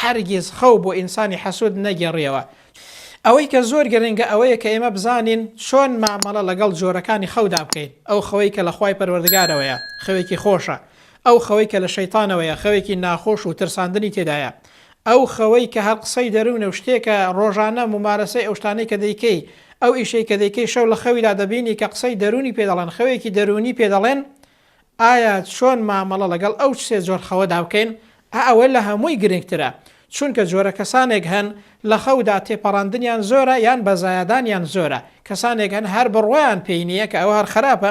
هەرگیز خەو بۆ ئینسانی حەسوود نەگەڕێەوە. ئەوەی کە زۆر گرنگە ئەوەیە کە ئێمە بزانین چۆن مامەڵە لەگەڵ جۆرەکانی خەودا بکەین. ئەو خەوەی کە لە خوای پەروەردگارەوەیە خەوێکی خۆشە، ئەو خەوەی کە لە شەیتانەوەیە خەوێکی ناخۆش و ترساندنی تێدایە، ئەو خەوەی کە هەر قسەی دەروونە و شتێکە ڕۆژانە ممارەسەی ئەو شتانەی کە دەیکەی، ئەو ئیشەی کە دەیکەی شەو لە خەویدا دەبینی کە قسەی دەرونی پێدەڵێن، خەوێکی دەرونی پێدەڵێن. ئایا چۆن مامەڵە لەگەڵ ئەو سێ جۆر خەوەدا بکەین؟ ئەوە لە هەمووی گرنگترە، چونکە جۆرە کەسانێک هەن لە خەودا تێپەڕاندنیان زۆرە یان بەزایەدانیان زۆرە، کەسانێک هەن هەر بڕوایان پێی نییە کە ئەوە هەر خراپە،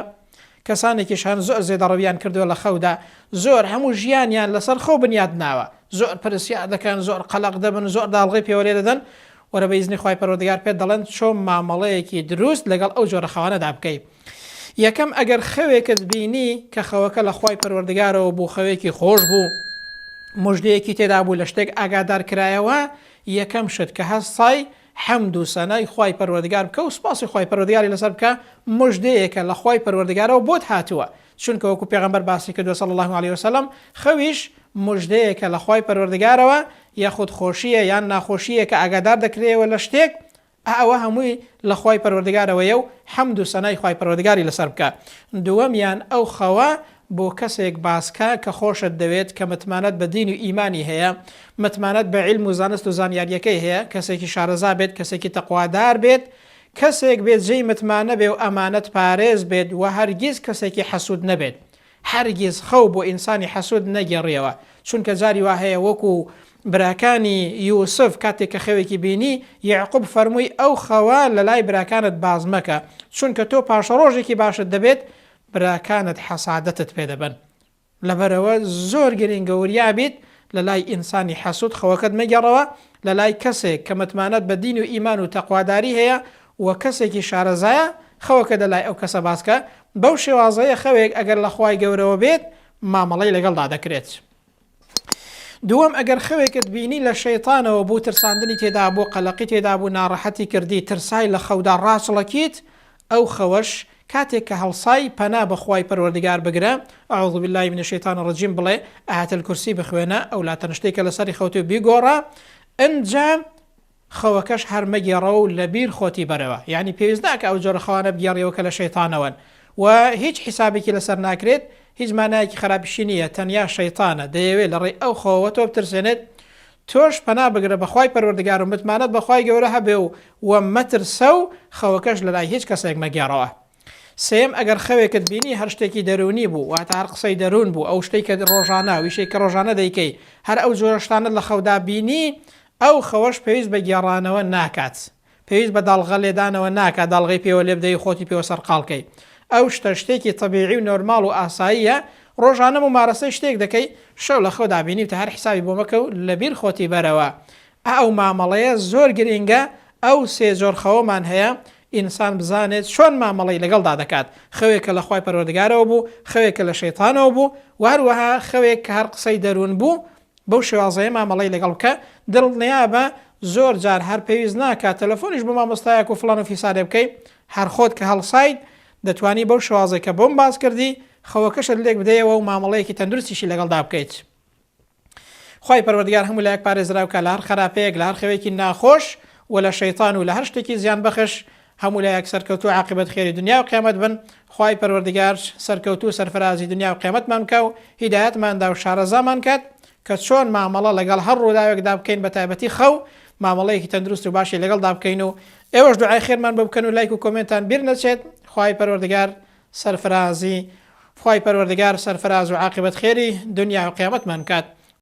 کەسانێکیش هەن زۆر زێدەڕەویان کردووە لە خەودا، زۆر هەموو ژیانیان لەسەر خەو بنیاد ناوە، زۆر پرسیار دەکەن، زۆر قەلەق دەبن، زۆر داڵغی پێوە لێ دەدەن. وەرە بە ئیزنی خوای پەروەردگار پێت دەڵێن چۆن مامەڵەیەکی دروست لەگەڵ ئەو جۆرە خەوانەدا بکەیت. یەکەم ئەگەر خەوێکت بینی کە خەوەکە لە خوای پەروەردگارەوە بوو، خەوێکی خۆش بوو، مژدەیەکی تێدا بوو، لە شتێک ئاگادار کرایەوە، یەکەم شت کە هەستای حەمد و سەنای خوای پەروەردگار بکە و سپاسی خوای پەروەردگاری لەسەر بکە، مژدەیەکە لە خوای پەروەردگارەوە بۆت هاتووە، چونکە وەکو پێغەمبەر باسی کردووە صلی الله علیه وسلم، خەویش مژدەیەکە لە خوای پەروەردگارەوە، یاخود خۆشیە یان ناخۆشیە کە ئاگادار دەکرێەوە لە شتێک، ئەوە هەمووی لە خوای پەروەردگارەوەیە و حەمد و سەنای خوای پەروەردگاری لەسەر بکە. دووەمیان ئەو خەوە بۆ کەسێک باسکە کە خۆشت دەوێت کە متمانەت بە دین و ئیمانی هەیە، متمانەت بە عیلم و زانست و زانیاریەکەی هەیە، کەسێکی شارەزا بێت، کەسێکی تەقوادار بێت، کەسێک بێت جێی متمانە بێ و ئەمانەت پارێز بێت و هەرگیز کەسێکی حەسوود نەبێت. هەرگیز خەو بۆ ئینسانی حەسوود نەگەڕێەوە، چونکە جاری وا هەیە وەکو براکانی یوسف کاتێک کە خەوێکی بینی، یعقوب فەرمووی ئەو خەوە لە لای براکانت باز مەکە، چونکە تۆ پاشە ڕۆژێکی باشت دەبێت براکانت حەسادەتت پێ دەبن. لەبەرەوە زۆر گرنگە وریابیت لە لای ئینسانی حەسوود خەوەکەت مەگەڕەوە، لە لای کەسێک کە متمانەت بە دین و ئیمان و تەقواداری هەیە و کەسێکی شارەزایە، خەوەکە دەلای ئەو کەسە باسکە. بەو شێوازەیە خەوێک ئەگەر لە خوای گەورەوە بێت، مامەڵەی لەگەڵدا دەکرێت. دووەم ئەگەر خەوێکت بینی لە شەیتانەوە بوو، ترساندنی تێدا بوو، قەلەقی تێدا بوو، ناڕەحەتی کردی، ترسای لە خەودا ڕاچڵەکیت، ئەو خەوەش کاتێک کە هەڵسای پەنا بەخوای پەروەردگار بگرە، ئەعوذ بالله من الشیطان الرجیم بڵێ، ئاەت الکورسی بخوێنە، ئەو لاتەنشتێکە لەسەری خەوتو بیگۆڕە، ئەنجا خەوەکەش هەر مەگێڕەوە و لەبیر خۆتی بەرەوە. یعنی پێویست ناکە ئەو جۆرە خەوانە بگێڕیەوە کە لە شەیتانەوەن و هیچ حیسابێکی لەسەر ناکرێت، هیچ مانایەکی خراپیشی نییە، تەنیا شەیتانە دەیەوێت لە ڕێی ئەو خەوەوە تۆ بترسێنێت. تۆش پەنا بگرە بەخوای پەروەردگار و متمانەت بەخوای گەورە هەبێ و مەترسە و خەوەکەش لەلای هیچ کەسێک مەگێڕەوە. سێم ئەگەر خەوێکت بینی هەر شتێکی دەرونی بوو، واتە هەر قسەی دەرون بوو، ئەو شتێک کە ڕۆژانە ویشەی کە ڕۆژانە دەیکەی، هەر ئەو جۆرە شتانت لە خەودا بینی، ئەو خەوەش پێویست بە گێڕانەوە ناکات، پێویست بە داڵغە لێدانەوە ناکات، داڵغی پێوە لێ بدەی خۆتی پێوە سەرقاڵکەی. ئەو شتە شتێکی تەبیعی و نۆرماڵ و ئاساییە، ڕۆژانە ممارەسەی شتێک دەکەی، شەو لە خەودا بینی تە هەر حیسابی بۆ مەکە و لەبیر خۆتی بەرەوە. ئەو مامەڵەیە زۆر گرنگە، ئەو سێ جۆر خەوەمان هەیە، ئینسان بزانێت چۆن مامەڵەی لەگەڵدا دەکات. خەوێکە لە خوای پەروەردگارەوە بوو، خەوێکە لە شەیتانەوە بوو، و هەروەها خەوێک کە هەر قسەی دەروون بوو، بەو شێوازەیە مامەڵەی لەگەڵ بکە. دڵنیابە زۆر جار هەر پێویست ناکات تەلەفۆنیش بە مامۆستایەک و فڵان و فیسادێ بکەیت، هەر خۆت کە هەڵساید دەتوانی بەو شێوازەی کە بۆم باس کردی خەوەکەشت لێک بدەیەوە و مامەڵەیەکی تەندروستیشی لەگەڵدا بکەیت. خوای پەروەردگار هەموو لایەک پارێزراوکە لە هەر خراپەیەک، لە هەر خەوێکی ناخۆش و لە شەیتان و لە هەر شتێکی زیان بەخش، هەموو لایەک سەرکەوتوو عاقبەت خێری دنیا و قیامەت بن. خوای پەروەردگار سەرکەوتوو سەرفرازی دنیا و قیامەتمان بکە و هیدایەتماندا و شارەزامان کات کە چۆن مامەڵە لەگەڵ هەر ڕووداوێکدا بکەین، بە تایبەتی خەو مامەڵەیەکی تەندروست و باشی لەگەڵدا بکەین و ئێوەش دوعای خێرمان بۆ بکەن و لایک و کۆمنتان بیر نەچێت. خوای پەروەردگار سەرفراز و عاقبەت خێری دنیا و قیامەتمان کات.